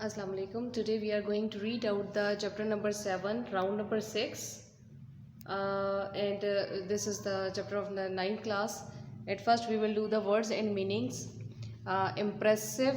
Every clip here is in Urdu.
Assalamu alaikum. Today we are going to read out the chapter number 7, round number 6. And this is the chapter of the 9th class. At first we will do the words and meanings. Impressive,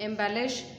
embellish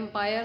empire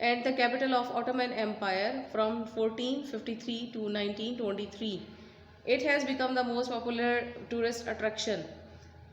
and the capital of Ottoman Empire from 1453 to 1923. It has become the most popular tourist attraction.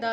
the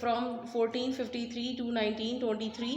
from 1453 to 1923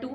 2.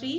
3.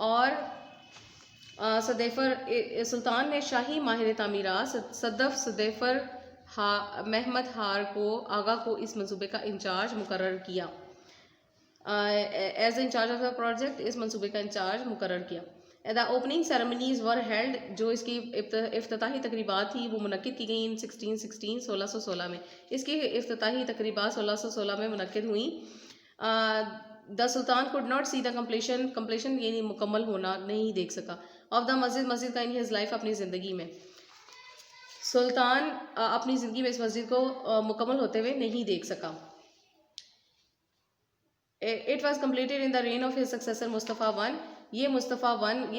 اور سلطان نے شاہی ماہر تعمیرات صدیفر محمد ہار کو آغا کو اس منصوبے کا انچارج مقرر کیا. As incharge of the project اس منصوبے کا انچارج مقرر کیا. The opening ceremonies were held, جو اس کی افتتاحی تقریبات تھیں وہ منعقد کی گئیں 1616 میں. اس کی افتتاحی تقریبات 1616 میں منعقد ہوئیں. دا سلطان could not see the completion یعنی مکمل ہونا نہیں دیکھ سکا آف دا مسجد کا ان ہز لائف، اپنی زندگی میں. سلطان اپنی زندگی میں اس مسجد کو مکمل ہوتے ہوئے نہیں دیکھ سکا. It was completed in the reign of his successor Mustafa I. یہ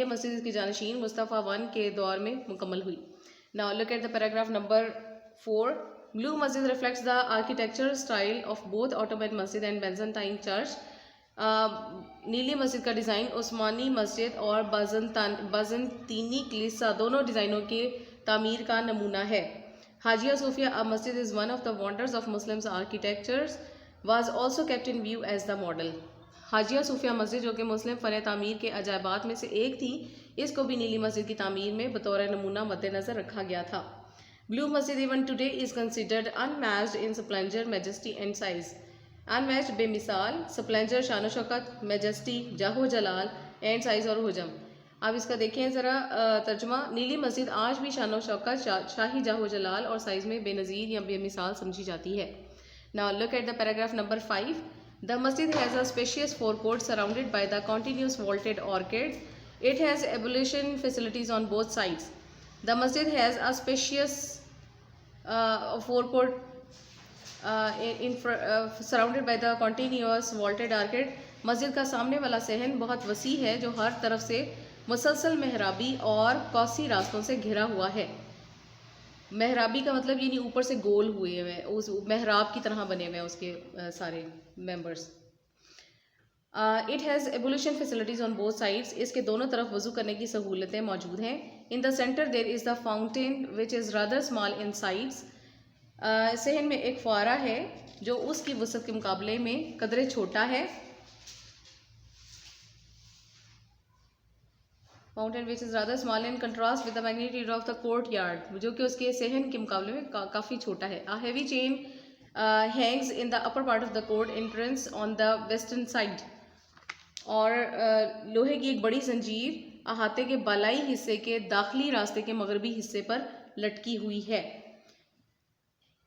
مسجد کی جانشین مصطفیٰ I کے دور میں مکمل ہوئی. Now look at the paragraph number 4. Blue Masjid reflects the architectural style of both Ottoman Masjid and Byzantine Church. نیلی مسجد کا ڈیزائن عثمانی مسجد اور بازنطینی کلیسا دونوں ڈیزائنوں کے تعمیر کا نمونہ ہے. حاجیہ صوفیہ مسجد is one of the wonders of Muslims architectures was also kept in view as the model. حاجیہ صوفیہ مسجد جو کہ مسلم فن تعمیر کے عجائبات میں سے ایک تھی، اس کو بھی نیلی مسجد کی تعمیر میں بطور نمونہ مد نظر رکھا گیا تھا. Blue Masjid even today is considered unmatched in splendor, majesty and size. Unmatched بے مثال، سپلنجر شان و شوکت، میجسٹی جاہ و جلال، اینڈ سائز اور حجم. آپ اس کا دیکھیں ذرا ترجمہ. نیلی مسجد آج بھی شان و شوکت، شاہی جاہ و جلال اور سائز میں بے نظیر یا بے مثال سمجھی جاتی ہے. Now look at the paragraph number 5. The masjid has a spacious forecourt surrounded by the continuous vaulted arcade. It has ablution facilities on both sides. The masjid has a spacious forecourt surrounded by the continuous vaulted arcade. مسجد کا سامنے والا صحن بہت وسیع ہے جو ہر طرف سے مسلسل محرابی اور قوسی راستوں سے گھرا ہوا ہے. محرابی کا مطلب یعنی اوپر سے گول ہوئے ہوئے اس محراب کی طرح بنے ہوئے ہیں اس کے سارے members. It has ablution facilities on both sides. اس کے دونوں طرف وضو کرنے کی سہولتیں موجود ہیں. In the centre there is the fountain which is rather small in sides. صحن میں ایک فوارہ ہے جو اس کی وسعت کے مقابلے میں قدرے چھوٹا ہے. Fountain which is rather small in contrast with the magnitude of the court yard, جو کہ اس کے صحن کے مقابلے میں کافی چھوٹا ہے. Heavy chain hangs in the upper part of the court entrance on the western side. اور لوہے کی ایک بڑی زنجیر احاطے کے بالائی حصے کے داخلی راستے کے مغربی حصے پر لٹکی ہوئی ہے.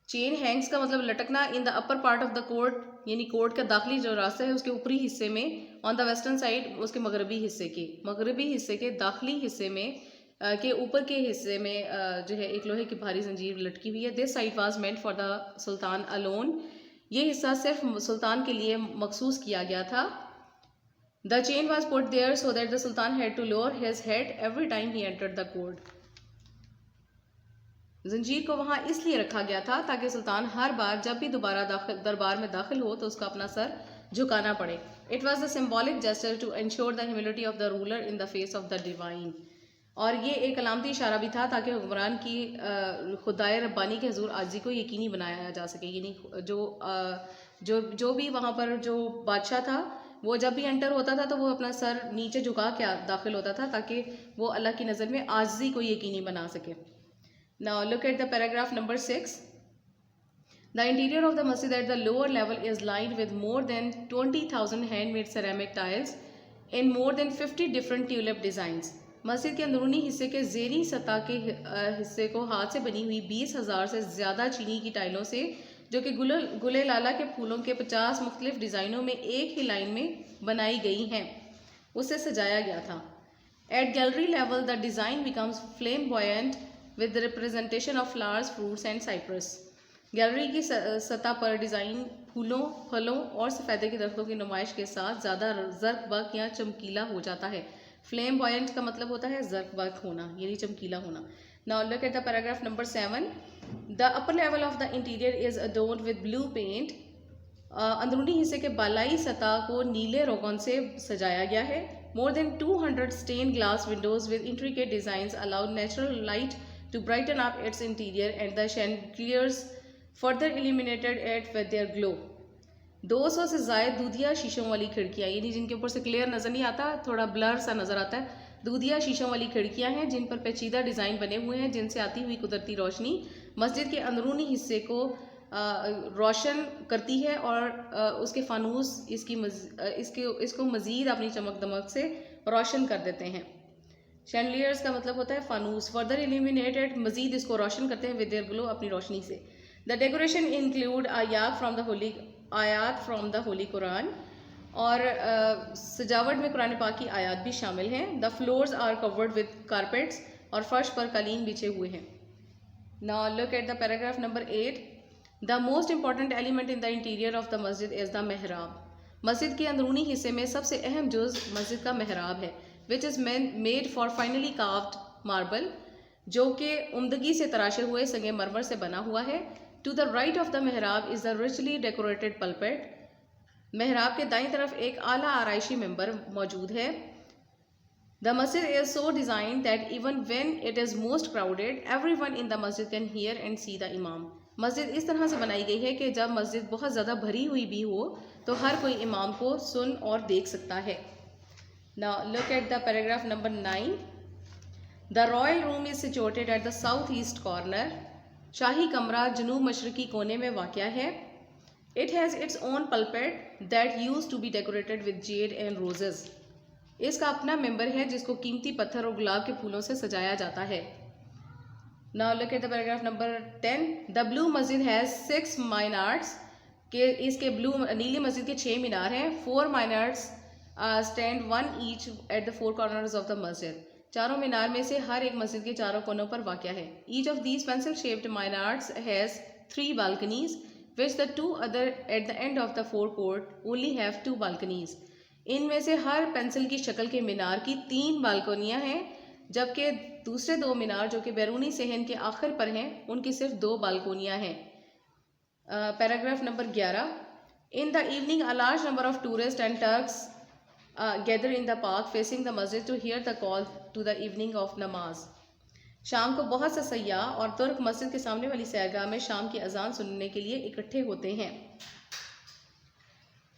چین ہینگز کا مطلب لٹکنا. In the upper part of the court یعنی کورٹ کا داخلی جو راستہ ہے اس کے اوپری حصے میں، آن دا ویسٹرن سائڈ اس کے مغربی حصے کے داخلی حصے میں کے اوپر کے حصے میں جو ہے ایک لوہے کی بھاری زنجیر لٹکی ہوئی ہے. This side was meant for the Sultan alone. یہ حصہ صرف سلطان کے لیے مخصوص کیا گیا تھا. The chain was put there so that the sultan had to lower his head every time he entered the court. زنجیر کو وہاں اس لیے رکھا گیا تھا تاکہ سلطان ہر بار جب بھی دوبارہ دربار میں داخل ہو تو اس کو اپنا سر جھکانا پڑے. It was the symbolic gesture to ensure the humility of the ruler in the face of the divine. اور یہ ایک علامتی اشارہ بھی تھا تاکہ حکمران کی خدائے ربانی کے حضور عاجزی کو یقینی بنایا جا سکے. یعنی جو بھی وہاں پر جو بادشاہ تھا وہ جب بھی انٹر ہوتا تھا تو وہ اپنا سر نیچے جھکا کے داخل ہوتا تھا تاکہ وہ اللہ کی نظر میں عاجزی کو یقینی بنا سکے. Now look at the paragraph number 6. The interior of the masjid at the lower level is lined with more than 20,000 handmade ceramic tiles in more than 50 different tulip designs. مسجد کے اندرونی حصے کے زیریں سطح کے حصے کو ہاتھ سے بنی ہوئی 20,000 سے زیادہ چینی کی ٹائلوں سے، جو کہ گلے لالا کے پھولوں کے 50 مختلف ڈیزائنوں میں ایک ہی لائن میں بنائی گئی ہیں، اسے سجایا گیا تھا. At gallery level the design becomes flamboyant with the representation of flowers, fruits and cypress. Gallery کی سطح پر ڈیزائن پھولوں، پھلوں اور سفیدے کے درختوں کی نمائش کے ساتھ زیادہ زرق برق یا چمکیلا ہو جاتا ہے. فلیم بوائنٹ کا مطلب ہوتا ہے زرق برق ہونا یعنی چمکیلا ہونا. Now look at the paragraph number 7. The upper level of the interior is adorned with blue paint. اندرونی حصے کے بالائی سطح کو نیلے روغن سے سجایا گیا ہے. More than 200 stained glass windows with intricate designs allow natural light to brighten up its interior and the chandeliers further illuminated it with their glow. 200 سے زائد دودھیا شیشوں والی کھڑکیاں، یعنی جن کے اوپر سے کلیئر نظر نہیں آتا، تھوڑا بلر سا نظر آتا ہے، دودھیا شیشوں والی کھڑکیاں ہیں جن پر پیچیدہ ڈیزائن بنے ہوئے ہیں جن سے آتی ہوئی قدرتی روشنی مسجد کے اندرونی حصے کو روشن کرتی ہے اور اس کے فانوس اس کو مزید اپنی چمک دمک سے روشن کر دیتے ہیں. شینڈلیئرز کا مطلب ہوتا ہے فانوس. فردر illuminated، مزید اس کو روشن کرتے ہیں with their glow، اپنی روشنی سے. The decoration include آیات from the holy قرآن، اور سجاوٹ میں قرآن پاک کی آیات بھی شامل ہیں. The floors are covered with carpets، اور فرش پر قالین بچھے ہوئے ہیں. Now look at the paragraph number 8. The most important element in the interior of the masjid is the mihrab. مسجد کے اندرونی حصے میں سب سے اہم جز مسجد کا محراب ہے، which is made for finely carved marble، جو کہ عمدگی سے تراشے ہوئے سنگ مرمر سے بنا ہوا ہے. To the right of the mihrab is the richly decorated pulpit. محراب کے دائیں طرف ایک اعلیٰ آرائشی ممبر موجود ہے. The masjid is so designed that even when it is most crowded, everyone in the masjid can hear and see the imam. مسجد اس طرح سے بنائی گئی ہے کہ جب مسجد بہت زیادہ بھری ہوئی بھی ہو تو ہر کوئی امام کو سن اور دیکھ سکتا ہے. Now look at the paragraph number 9. The royal room is situated at the southeast corner. شاہی کمرہ جنوب مشرقی کونے میں واقع ہے. It has its own pulpit that used to be decorated with jade and roses. اس کا اپنا ممبر ہے جس کو قیمتی پتھر اور گلاب کے پھولوں سے سجایا جاتا ہے. Now look at the paragraph number 10. The blue masjid has 6 minarets. کہ اس کے نیلی مسجد کے 6 مینار ہیں. 4 minarets stand one each at the 4 corners of the masjid. چاروں مینار میں سے ہر ایک مسجد کے چاروں کونوں پر واقع ہے. Each of these pencil shaped minarets has 3 balconies, which the 2 other at the end of the forecourt only have 2 balconies. ان میں سے ہر پینسل کی شکل کے مینار کی 3 بالکونیاں ہیں، جبکہ دوسرے 2 مینار جو کہ بیرونی صحن کے آخر پر ہیں ان کی صرف 2 بالکونیاں ہیں. Paragraph number 11. In the evening a large number of tourists and Turks gather in the park facing the masjid to hear the call to the evening of namaz. شام کو بہت سے سیاح اور ترک مسجد کے سامنے والی سیرگاہ میں شام کی اذان سننے کے لیے اکٹھے ہوتے ہیں.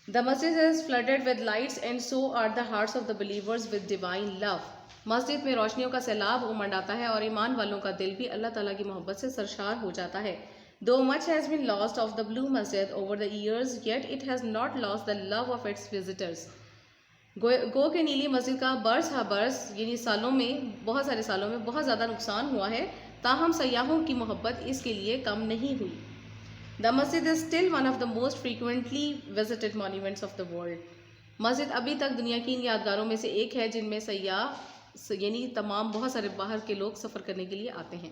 The masjid is flooded with lights and so are the hearts of the believers with divine love. مسجد میں روشنیوں کا سیلاب امنڈ آتا ہے اور ایمان والوں کا دل بھی اللہ تعالیٰ کی محبت سے سرشار ہو جاتا ہے. Though much has been lost of the blue masjid over the years, yet it has not lost the love of its visitors. گو کہ نیلی مسجد کا برس ہا برس یعنی بہت سارے سالوں میں بہت زیادہ نقصان ہوا ہے، تاہم سیاحوں کی محبت اس کے لیے کم نہیں ہوئی. The masjid is still one of the most frequently visited monuments of the world. مسجد ابھی تک دنیا کی ان یادگاروں میں سے ایک ہے جن میں سیاح یعنی تمام بہت سارے باہر کے لوگ سفر کرنے کے لیے آتے ہیں.